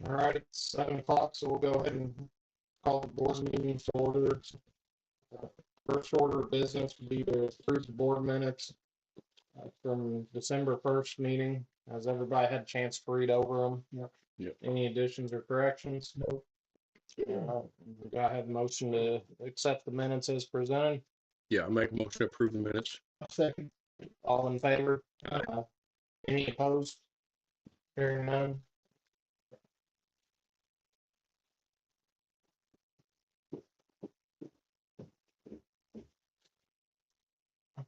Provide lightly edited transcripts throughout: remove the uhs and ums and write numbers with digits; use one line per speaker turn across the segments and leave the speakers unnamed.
All right, it's 7 o'clock, so we'll go ahead and call the board meeting to order. First order of business would be to approve the board minutes from December 1st meeting. Has everybody had a chance to read over them?
Yep.
Any additions or corrections?
Nope.
Do I have a motion to accept the minutes as presented?
Yeah, I make a motion to approve the minutes.
A second.
All in favor?
Aye.
Any opposed? Hearing none.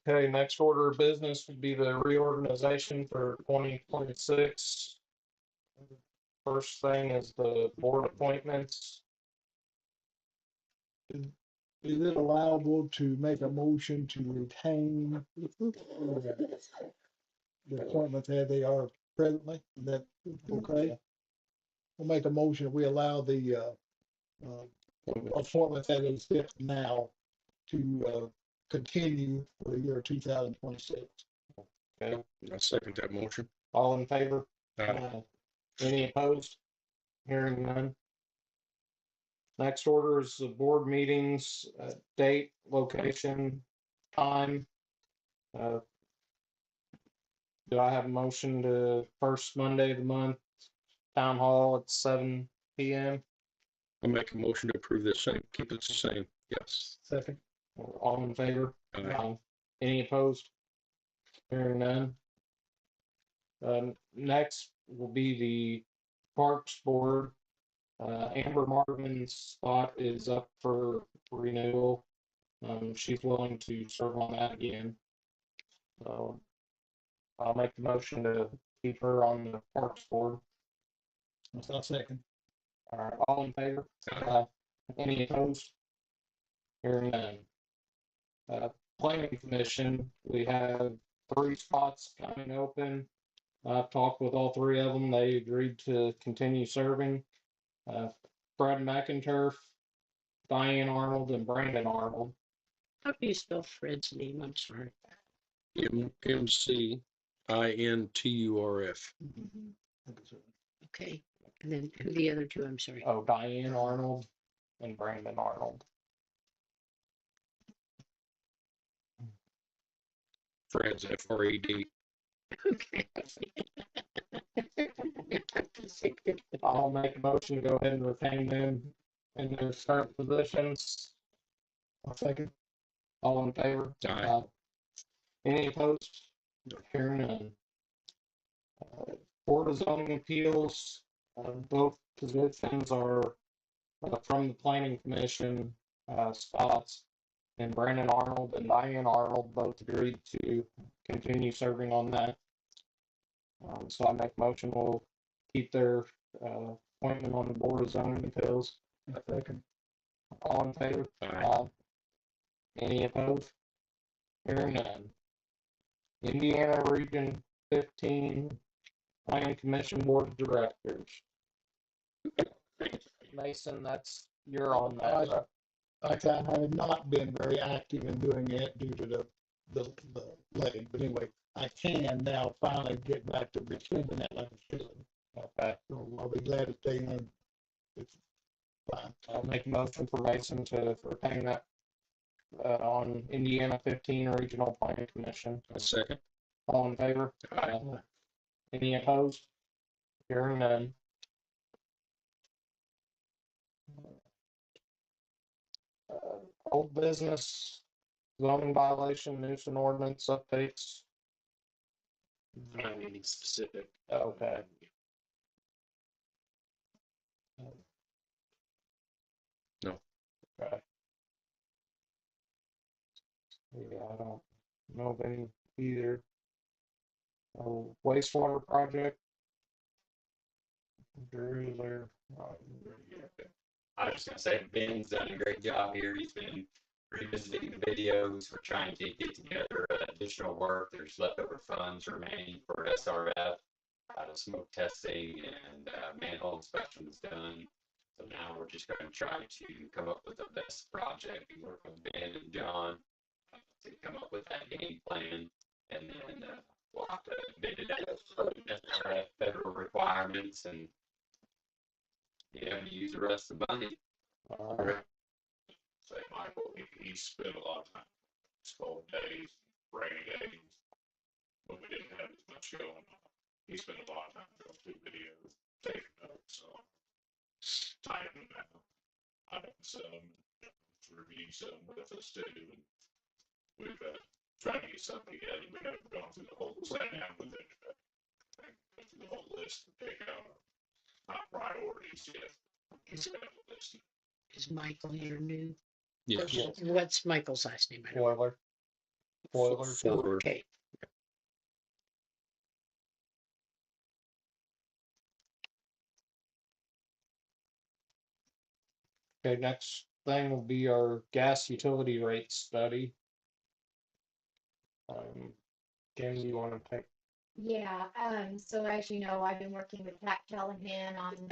Okay, next order of business would be the reorganization for 2026. First thing is the board appointments.
Is it allowable to make a motion to retain the appointments as they are presently? Is that okay? We'll make a motion, we allow the appointments as they sit now to continue for the year 2026.
Okay,
I second that motion.
all in favor?
Aye.
Any opposed? Hearing none. Next order is the board meetings, date, location, time. Do I have a motion to first Monday of the month, town hall at 7 p.m.?
I make a motion to approve this same, keep it the same. Yes.
Second.
All in favor?
Aye.
Any opposed? Hearing none. Next will be the Parks Board. Amber Marvin's spot is up for renewal. She's willing to serve on that again. So I'll make the motion to keep her on the Parks Board.
I'll second.
All right, all in favor? Any opposed? Hearing none. Planning Commission, we have 3 spots coming open. I've talked with all 3 of them. They agreed to continue serving. Fred McInturf, Diane Arnold, and Brandon Arnold.
How do you spell Fred's name? I'm sorry.
McInturf.
Okay. And then who the other 2? I'm sorry.
Oh, Diane Arnold and Brandon Arnold.
Fred's FRED.
Okay.
I'll make a motion to go ahead and retain them in their current positions.
I'll second.
All in favor?
Aye.
Any opposed? Hearing none. Board of Zoning Appeals, both positions are from the Planning Commission spots, and Brandon Arnold and Diane Arnold both agreed to continue serving on that. So I make a motion we'll keep their appointment on the Board of Zoning Appeals.
A second.
All in favor?
Aye.
Any opposed? Hearing none. Indiana Region 15 Planning Commission Board of Directors. Mason, you're on that. Right?
I have not been very active in doing it due to the leg, but anyway, I can now finally get back to rescinding that like I should.
Okay.
So I'll be glad to stay on. It's fine.
I'll make a motion for Mason to retain that on Indiana 15 Regional Planning Commission.
A second.
All in favor?
Aye.
Any opposed? Hearing none. Old business, zoning violation, nuisance ordinance updates.
Not anything specific.
Okay.
No.
Okay. Yeah, I don't know of any either. Wastewater project. Drew, there.
I was just gonna say Ben's done a great job here. He's been revisiting the videos. We're trying to get together additional work. There's leftover funds remaining for SRF. Smoke testing and manhole inspections done. So now we're just going to try to come up with the best project and work with Ben and John to come up with that game plan. And then we'll have to bid it out, SRF federal requirements, and you know, use the rest of the money.
Alright,
Say Michael, he spent a lot of time, cold days, rainy days, when we didn't have as much going on. He spent a lot of time going through videos, taking notes, so typing them out. I done some, review some with us too, and we've trying to get something together. We haven't gone through the whole, sat down with it, go through the whole list and pick out our priorities yet.
Is,
We have a list.
is Michael your new
Yes.
person? What's Michael's last name? I don't-
Foiler. Foiler.
For,
Okay,
Okay, next thing will be our gas utility rate study. Kim, you wanna take?
Yeah, so as you know, I've been working with Pat Callahan on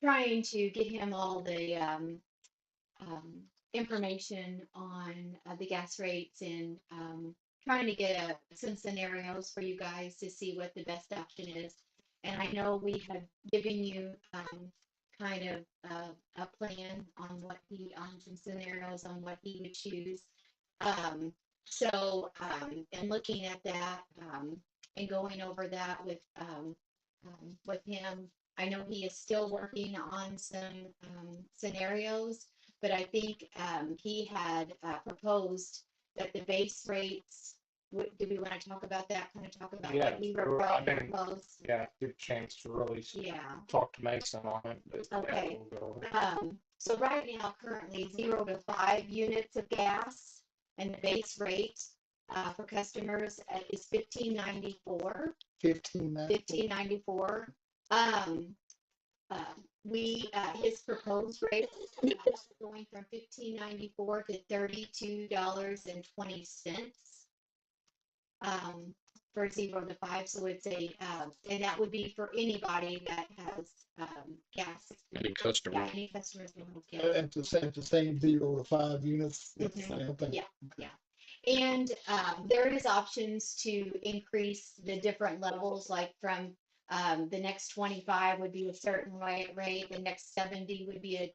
trying to get him all the information on the gas rates and trying to get some scenarios for you guys to see what the best option is. And I know we have given you kind of a plan on on some scenarios on what he would choose. So, and looking at that, and going over that with him, I know he is still working on some, scenarios, but I think, he had, proposed that the base rates, do we want to talk about that? Kind of talk about
Yeah,
what he
sure. I mean,
proposed?
Yeah, get a chance to really
Yeah.
talk to Mason on it. But yeah,
Okay.
we'll go over it.
So right now, currently 0 to 5 units of gas, and the base rate for customers is $15.94. 15.94. His proposed rate is going from $15.94 to $32.20. For 0 to 5, so it's and that would be for anybody that has gas.
any customer.
Yeah, any customers who have gas.
At the same 0 to 5 units. It's the
Mhm.
same thing.
Yeah. And there is options to increase the different levels, like from the next 25 would be a certain rate, the next 70 would be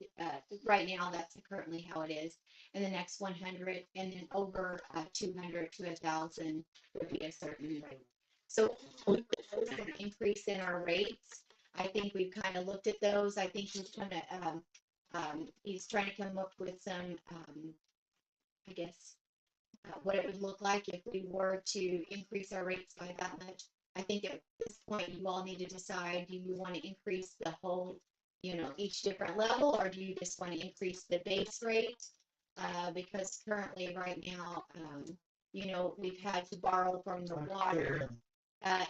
right now, that's currently how it is, and the next 100, and then over 200 to 1,000 would be a certain rate. So with an increase in our rates, I think we've kind of looked at those. I think he's trying to come up with some, I guess, what it would look like if we were to increase our rates by that much. I think at this point, you all need to decide, do you want to increase the whole, each different level, or do you just want to increase the base rate? Because currently, right now, we've had to borrow from the water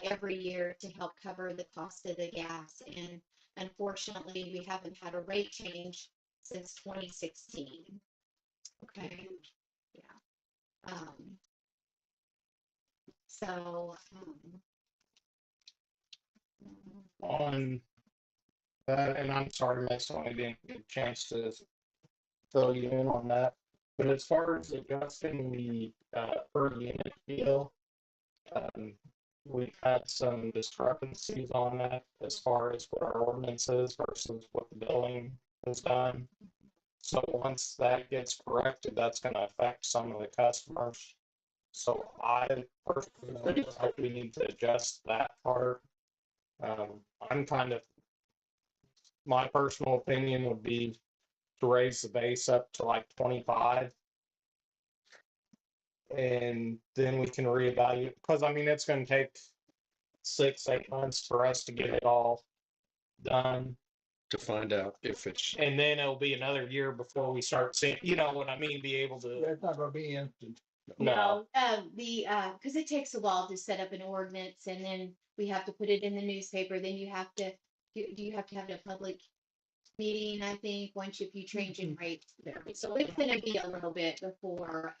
every year to help cover the cost of the gas. And unfortunately, we haven't had a rate change since 2016. Okay. Yeah. So,
On that, and I'm sorry, Mason, I didn't get a chance to fill you in on that. But as far as adjusting the per unit deal, we've had some discrepancies on that as far as what our ordinance is versus what the billing has done. So once that gets corrected, that's going to affect some of the customers. So I personally feel like we need to adjust that part. My personal opinion would be to raise the base up to like 25. And then we can reevaluate, because I mean, it's going to take 6-8 months for us to get it all done.
To find out if it's,
And then it'll be another year before we start seeing, you know what I mean, be able to.
It's not gonna be instant.
No.
because it takes a while to set up an ordinance, and then we have to put it in the newspaper, then you have to, do you have to have a public meeting, I think, once if you change in rates. So it's gonna be a little bit before.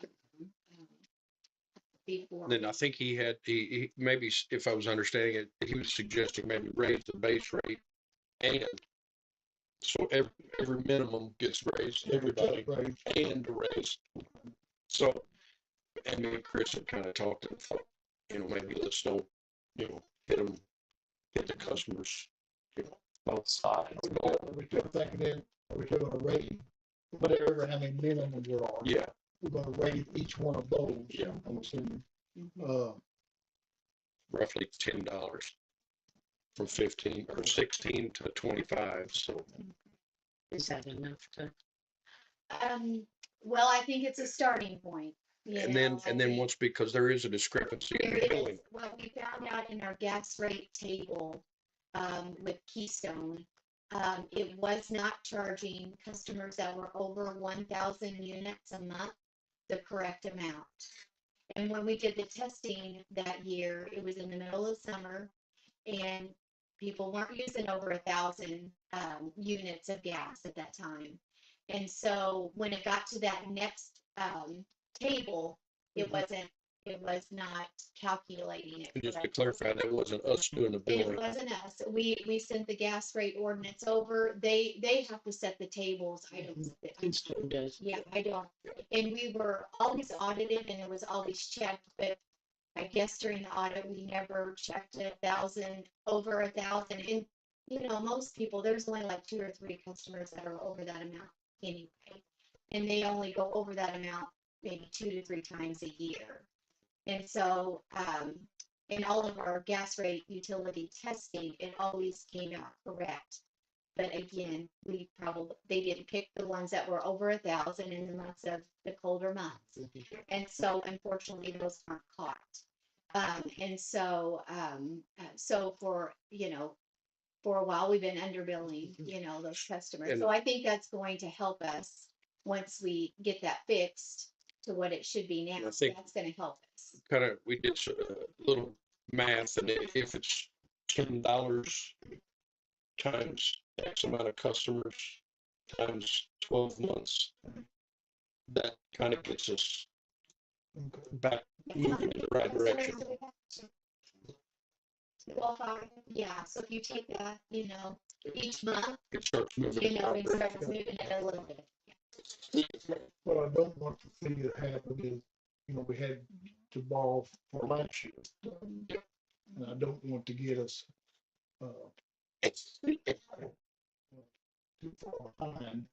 then I think he maybe, if I was understanding it, he was suggesting maybe raise the base rate, and so every minimum gets raised, everybody, and a raise. So, and me and Chris had kind of talked and thought, maybe let's don't, hit the customers,
both sides.
Are we still thinking in, are we still gonna rate whatever, how many minimums there are?
Yeah,
We're gonna rate each one of those.
Yeah.
I'm assuming.
Mhm.
roughly $10 from 15 or 16 to 25. So
Is that enough to?
Well, I think it's a starting point. You
and
know,
then once, because there is a discrepancy in
there
the
is,
billing.
what we found out in our gas rate table, with Keystone, it was not charging customers that were over 1,000 units a month the correct amount. And when we did the testing that year, it was in the middle of summer, and people weren't using over 1,000 units of gas at that time. And so when it got to that next table, it was not calculating it
And just to
correctly.
clarify, that wasn't us doing the
It
billing.
wasn't us. We sent the gas rate ordinance over. They have to set the tables. I don't. set the-
Keystone does.
Yeah, I don't. And we were always audited and it was always checked, but I guess during the audit, we never checked 1,000, over 1,000. And, you know, most people, there's only like 2 or 3 customers that are over that amount anyway. And they only go over that amount maybe 2 to 3 times a year. And so, in all of our gas rate utility testing, it always came out correct. But again, they didn't pick the ones that were over 1,000 in the months of the colder months. And so unfortunately, those aren't caught. And so, so for, for a while, we've been underbilling, those customers.
And-
So I think that's going to help us once we get that fixed to what it should be now.
I think-
That's gonna help us.
We did a little math, and if it's $10 times X amount of customers times 12 months, that kind of gets us back moving in the right direction.
Well, yeah, so if you take that, each month,
It starts moving in the
it
right
starts
direction.
moving it a little bit.
What I don't want to see that happen is, we had to borrow for last year. And I don't want to get us, too far behind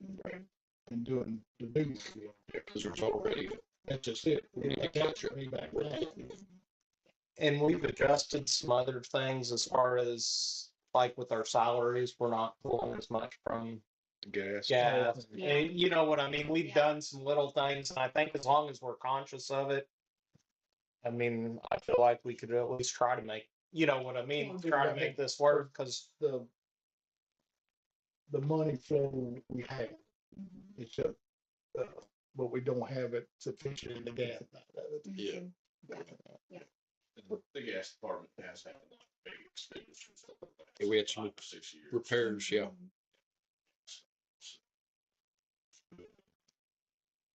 in doing the new deal.
Because there's already,
That's just it.
We need to catch it.
Way back then.
And we've adjusted some other things as far as like with our salaries, we're not pulling as much from
gas.
gas.
Yeah.
And you know what I mean? We've
Yeah.
done some little things, and I think as long as we're conscious of it, I mean, I feel like we could at least try to make, you know what I mean?
Well,
Try to
right.
make this work, because
The money flow we have, it's just, but we don't have it sufficient in the gas.
Yeah.
The gas department has had a lot of big expenditures over the
Yeah, we had
last
some
5 or 6 years.
repairs, yeah.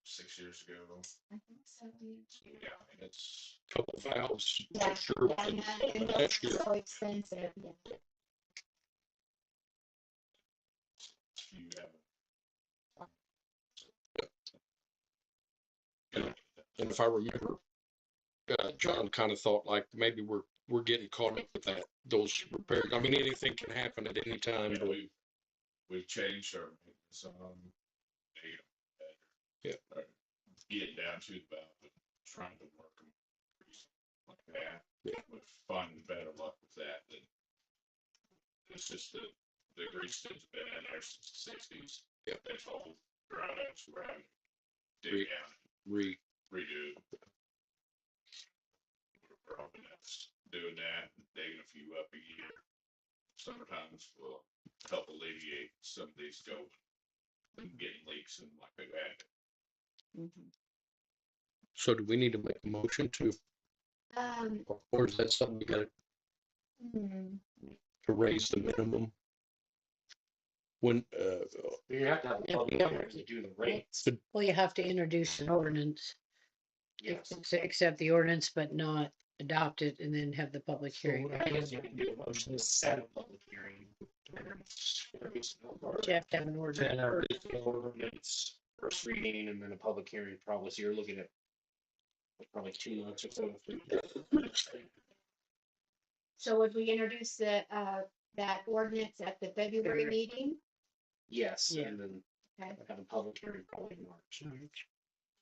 6 years ago.
I think so, yeah.
Yeah, and it's
Couple valves,
Yeah,
sure.
Yeah, and
Last
that's
year.
so expensive, yeah.
few have.
And if I remember, John kind of thought like maybe we're getting caught up with those repairs. I mean, anything can happen at any time, but
We've changed our
Yeah.
Getting down to about trying to work them like that.
Yeah.
With finding better luck with that. Than it's just the grease has been in there since the 60s.
Yeah.
That's all ground ups we're having to dig down and redo. We're hoping that's doing that and digging a few up a year. Sometimes will help alleviate some of these getting leaks and like we've had.
so do we need to make a motion to, or is that something we got
Hmm.
to raise the minimum? When,
you have to have a
Yeah,
public
yeah.
hearing to do the rates.
Well, you have to introduce an ordinance,
Yes.
accept the ordinance, but not adopt it and then have the public hearing.
I guess you can do a motion to set a public hearing.
You have to have an ordinance.
And our ordinance, first reading, and then a public hearing, probably, so you're looking at probably 2 months or so.
So would we introduce the that ordinance at the February meeting?
Yes,
Yeah.
and then
Okay.
have a public hearing probably in March.
Mm.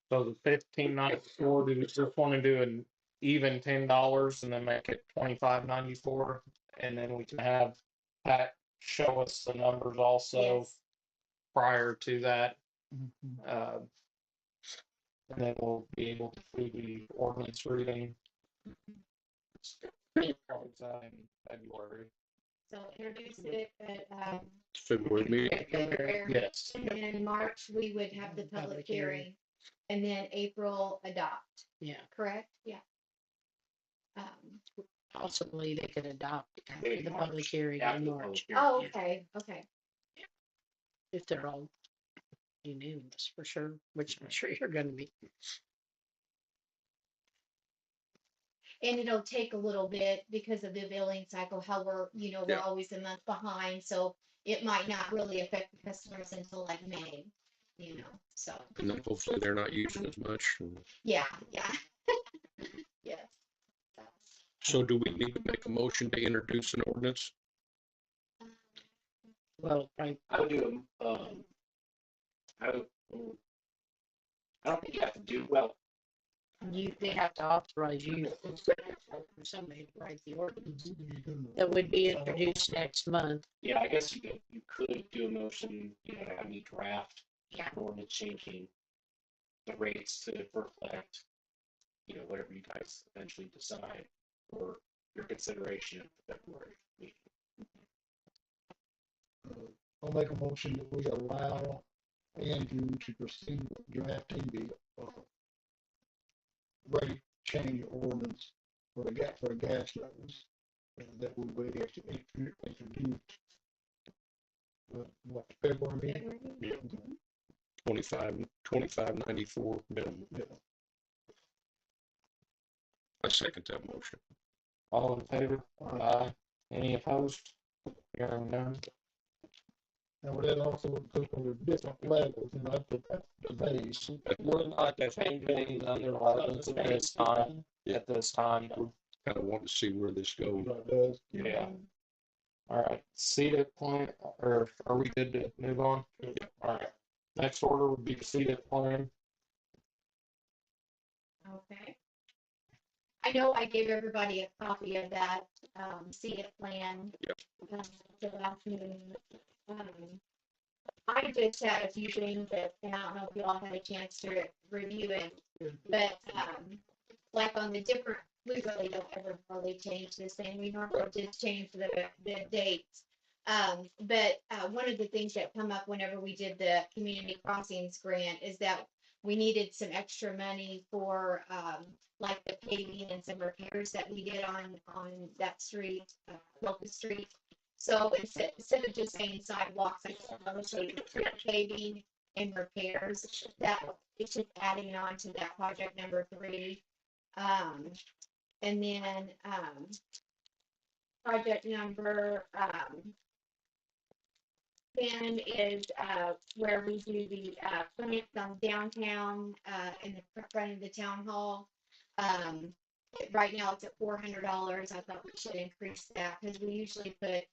So the 15.94, do you just want to do an even $10 and then make it 25.94, and then we can have Pat show us the numbers also
Yes.
prior to that. Uh, and then we'll be able to do the ordinance reading. Probably in February.
So introduce it at,
February meeting.
February.
Yes.
And then in March, we would have the public
Public hearing.
hearing. And then April adopt,
Yeah,
correct? Yeah.
possibly they could adopt after
In
the
March.
public hearing
After
in
the public
March,
hearing.
Oh, okay, okay.
if they're all unanimous for sure, which I'm sure you're gonna be.
And it'll take a little bit because of the billing cycle, how we're
Yeah.
always a month behind, so it might not really affect the customers until like May, so,
And then hopefully they're not using as much.
yeah, yeah. Yes.
So do we need to make a motion to introduce an ordinance?
Well, right,
I would do I would, I don't think you have to do well.
they have to authorize you or somebody to write the ordinance that would be introduced next month.
Yeah, I guess you could do a motion, have me draft
Yeah.
an ordinance changing the rates to reflect, whatever you guys eventually decide for your consideration at the February meeting.
I'll make a motion that we allow Andrew to proceed with drafting the rate change ordinance for the gas levels. And that we would actually introduce what, February meeting?
Yeah. 25.94 minimum.
Yeah.
I second that motion.
All in favor? Aye. Any opposed? Hearing none.
And would that also include the different levels, that's the base.
We're not changing any other levels at this time. At this time.
Kind of want to see where this goes.
What it does.
Yeah. All right. Seated plan, or are we good to move on? All right. Next order would be the seated plan.
Okay. I know I gave everybody a copy of that, CETA plan.
Yep.
The last meeting. I just had a few things that, and I don't know if you all had a chance to review it, but, like on the different, we really don't ever really change this thing. We normally just change the dates. But one of the things that come up whenever we did the community crossings grant is that we needed some extra money for, like the paving and some repairs that we did on that street, Locust Street. So instead of just saying sidewalks, I just say paving and repairs. That it's just adding on to that project number 3. And then project number 10 is where we do the clinics on downtown in the front of the town hall. Right now it's at $400. I thought we should increase that because we usually put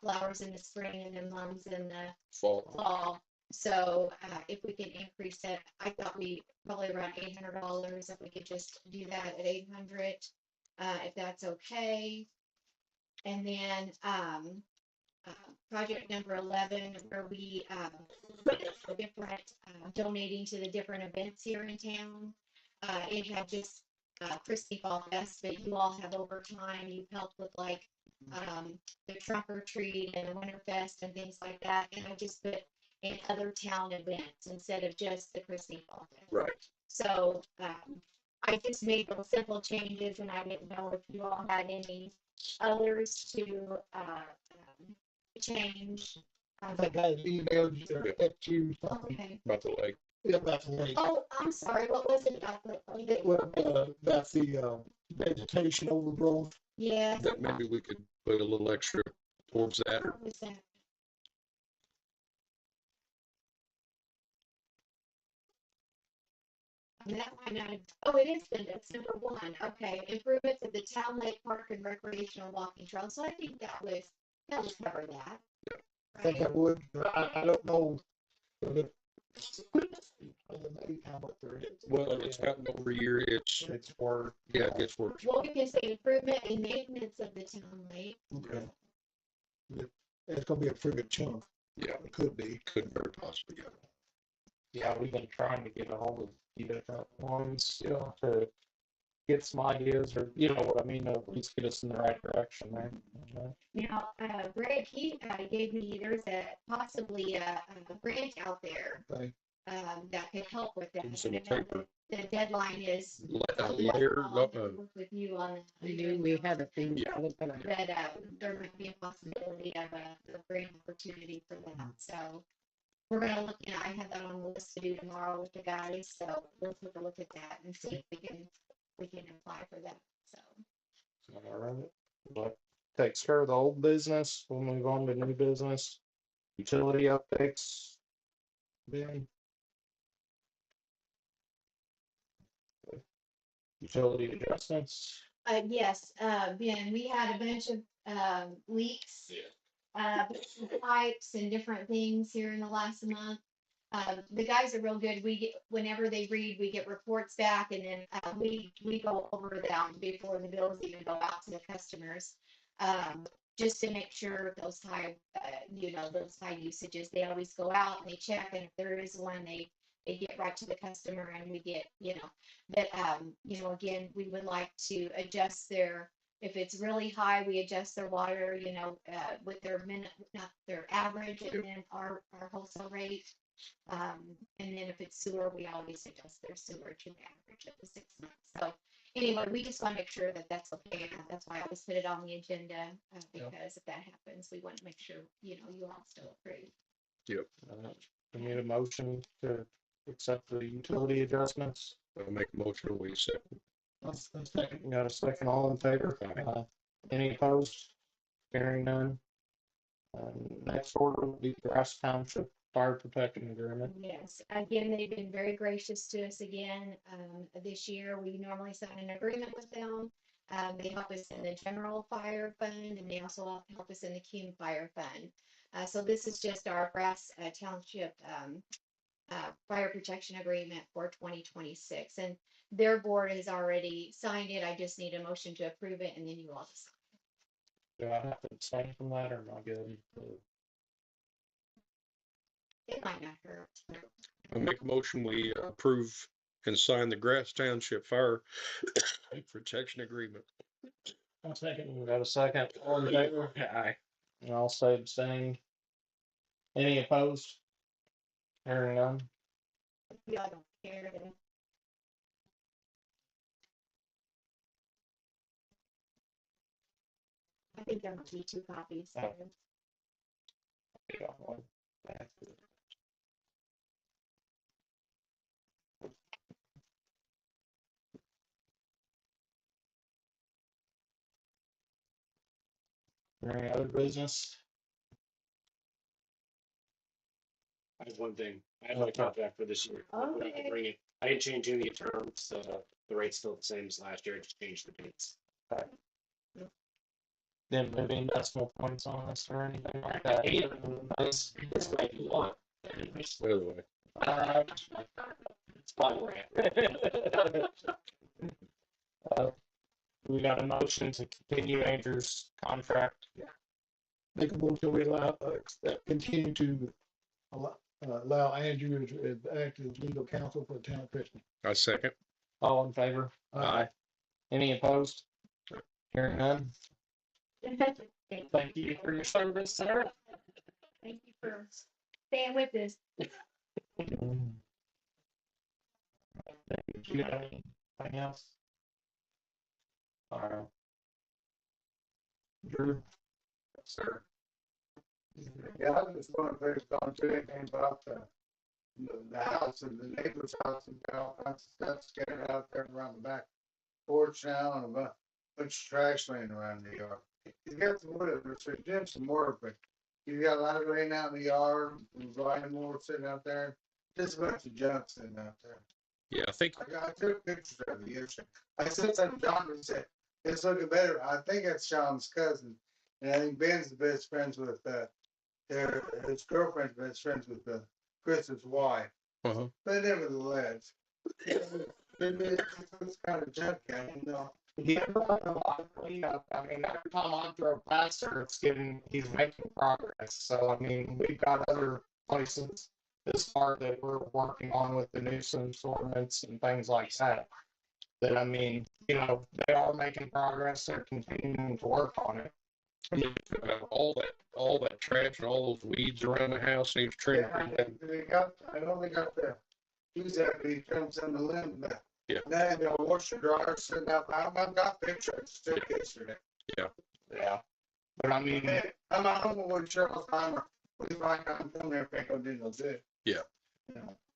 flowers in the spring and then mums in the fall. So if we can increase it, I thought we probably around $800. If we could just do that at 800, if that's okay. And then project number 11, where we put different donating to the different events here in town. It had just Chrisney Fall Fest, but you all have over time, you've helped with like the trunk or treat and the winter fest and things like that. And I just put in other town events instead of just the Chrisney Fall Fest.
Right.
So I just made those simple changes, and I didn't know if you all had any others to change.
I think I emailed you or text you something
Okay.
About the lake.
about the lake.
Oh, I'm sorry. What was it about the?
Well, about the vegetation overgrowth.
Yeah.
That maybe we could put a little extra towards that.
What was that? That might not. Oh, it is. That's number 1. Okay, improvements of the town lake park and recreational walking trail. So I think that was That would cover that.
I think I would, I don't know. If it- maybe how much there is.
Well, it's gotten over a year, it's
worth.
yeah, it gets worse.
Well, we can say improvement and maintenance of the town lake.
Okay. It's gonna be a pretty good chunk.
Yeah,
It could be.
could very possibly go.
Yeah, we've been trying to get a hold of the different ones, to get some ideas, or you know what I mean, to at least get us in the right direction there.
Now, Greg, he gave me, there's possibly a grant out there
Okay.
that could help with that.
Some
I know
paper.
The deadline is.
Layer,
I'll work with you on that.
I knew we had a thing.
Yeah.
That there might be a possibility of a grant opportunity for that, so. We're gonna look, I have that on the list to do tomorrow with the guys, so we'll take a look at that and see if we can apply for that, so.
All right. That takes care of the old business. We'll move on to new business. Utility updates. Ben. Utility adjustments.
Yes, Ben, we had a bunch of, leaks. Pipes and different things here in the last month. The guys are real good. We get, whenever they read, we get reports back, and then, we go over them before the bills even go out to the customers. Just to make sure those high, those high usages, they always go out and they check, and if there is one, they get right to the customer, and we get, but, again, we would like to adjust if it's really high, we adjust their water, with their not their average, and then our wholesale rate. And then if it's sewer, we always adjust their sewer to the average of the 6 months. So anyway, we just want to make sure that that's okay. And that's why I always put it on the agenda, because if that happens, we want to make sure, you all still approve.
Yep.
We need a motion to accept the utility adjustments.
I'll make a motion, we accept.
We got a second, all in favor? Any opposed? Hearing none. Next order will be Grass Township Fire Protection Agreement.
Yes, again, they've been very gracious to us again. This year, we normally sign an agreement with them. They help us in the general fire fund, and they also help us in the Cume Fire Fund. So this is just our Grass Township Fire Protection Agreement for 2026. And their board has already signed it. I just need a motion to approve it, and then you all decide.
Do I have to abstain from that, or am I good?
It might not hurt.
I'll make a motion, we approve and sign the Grass Township Fire Protection Agreement.
I'll second.
We got a second, all in favor?
Aye.
And I'll say abstain. Any opposed? Hearing none.
Yeah, I don't care. I think there must be 2 copies. So.
Any other business?
I have one thing. I have my contract for this year.
Okay.
I didn't change any of the terms. The rate's still the same as last year. I just changed the dates.
Didn't move any decimal points on us or anything like that.
It's the way you want.
By the way.
It's my way.
We got a motion to continue Andrew's contract.
Make a motion, we continue to allow Andrew to act as legal counsel for the town of Chrisney.
I second.
All in favor? Any opposed? Hearing none. Thank you for your service, sir.
Thank you for staying with us.
Do you have anything else? All right. Drew?
Sir. Yeah, I just want to say on to anything about the house and the neighbor's house and all kinds of stuff scattered out there around the back porch now, and a bunch of trash laying around the yard. You got some wood, they're doing some work, but you got a lot of laying out in the yard, and riding more sitting out there. Just a bunch of junk sitting out there.
Yeah, I think
I took pictures of it yesterday. I said something to John and said, it's looking better. I think that's Sean's cousin. And I think Ben's the best friends with, his girlfriend's best friends with, Chris's wife.
Uh-huh.
But nevertheless, it's kind of junky, you know.
Yeah, I mean, every time I drove past her, he's making progress. So, I mean, we've got other places this far that we're working on with the nuisance ordinance and things like that. That, I mean, you know, they are making progress. They're continuing to work on it.
All that trash and all those weeds around the house needs trimming.
I know they got the, he's after he comes in the limb back.
Yeah.
Now, the washer dryer sitting up, I've got pictures took yesterday.
Yeah. But, I mean,
I'm not home with Cheryl Timer. We might not come there if I do no good.
Yeah.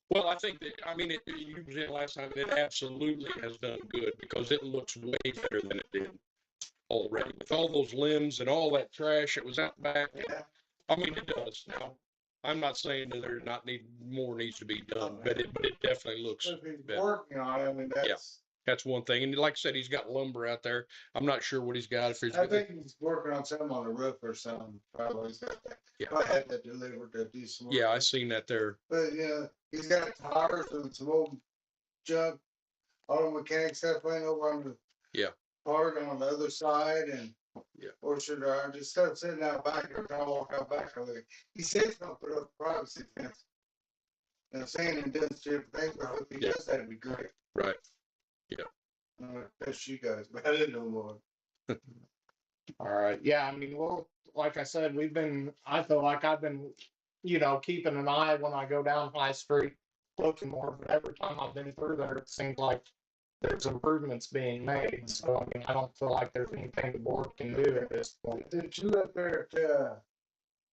Well, I think that, I mean, you was in last time, it absolutely has done good because it looks way better than it did already. With all those limbs and all that trash that was out back,
Yeah.
I mean, it does. Now, I'm not saying that more needs to be done, but it definitely looks
If he's
better.
working on it, I mean,
That's one thing. And like I said, he's got lumber out there. I'm not sure what he's got. If he's
I think he's working on something on the roof or something, probably. He's got that.
Yeah.
I had that delivered to do some work.
Yeah, I seen that there.
But, yeah, he's got tires and some old junk, auto mechanic stuff laying over on the part on the other side, and or should I just start sitting out back every time I walk out back? He says he's gonna put up a privacy fence. And saying and doing different things, but if he does, that'd be great.
Right.
That's you guys, but I didn't know more.
all right. Yeah, I mean, well, like I said, I feel like I've been, you know, keeping an eye when I go down High Street, looking more, but every time I've been through there, it seems like there's improvements being made. So, I mean, I don't feel like there's anything the board can do at this point.
Did you up there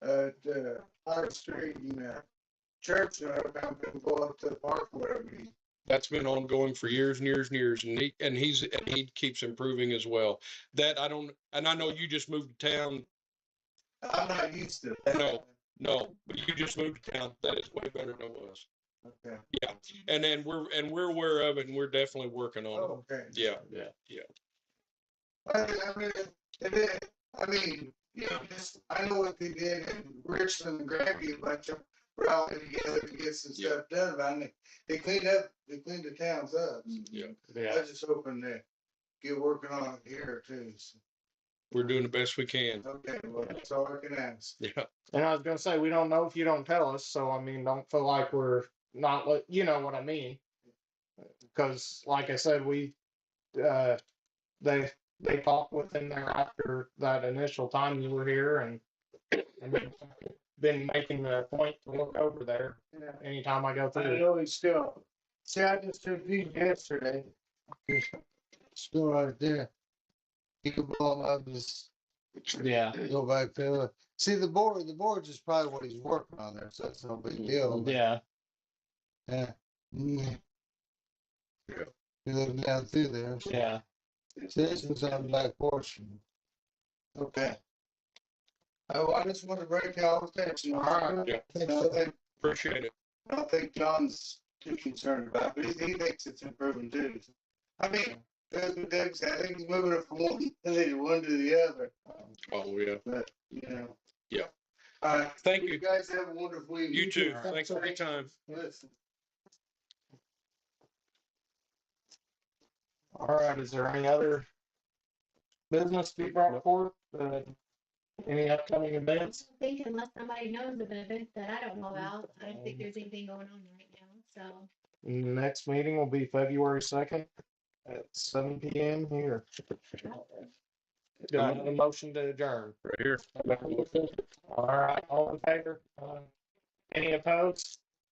at High Street and church, every time people go up to the park, whatever?
That's been ongoing for years and years and years, and he keeps improving as well. That I don't, and I know you just moved to town.
I'm not used to it.
No, but you just moved to town. That is way better than it was.
Okay.
Yeah, and then we're aware of it, and we're definitely working on it.
Okay.
Yeah.
I mean, you know, I know what they did in Richland and Granby, a bunch of rallied together to get some stuff done. But they cleaned the towns up.
Yeah.
I was just hoping to get working on it here too. So.
We're doing the best we can.
Okay, well, that's all I can ask.
Yeah.
And I was gonna say, we don't know if you don't tell us. So, I mean, don't feel like we're not, you know what I mean? Because, like I said, they talked within there after that initial time you were here, and been making the point to look over there anytime I go
I
through.
know he's still. See, I just reviewed yesterday. Still right there. He could blow him up, just go back to it. See, the board's is probably what he's working on there, so it's no big deal.
Yeah.
Yeah. You look down through there.
Yeah.
So this was on black portion. Okay. Oh, I just want to break y'all's attention. All right.
Yeah. Appreciate it.
I don't think John's too concerned about it, but he thinks it's improving too. I mean, I think he's moving it from one to the other.
Oh, yeah.
But, you know.
Yeah.
All right.
Thank you.
You guys have a wonderful evening.
You too. Thanks for your time.
Listen.
All right. Is there any other business to be brought forth? Any upcoming events?
I think unless somebody knows of an event that I don't know about, I don't think there's anything going on right now, so.
Next meeting will be February 2nd at 7 p.m. here. Do I have a motion to adjourn?
Right here.
All right, all in favor? Any opposed?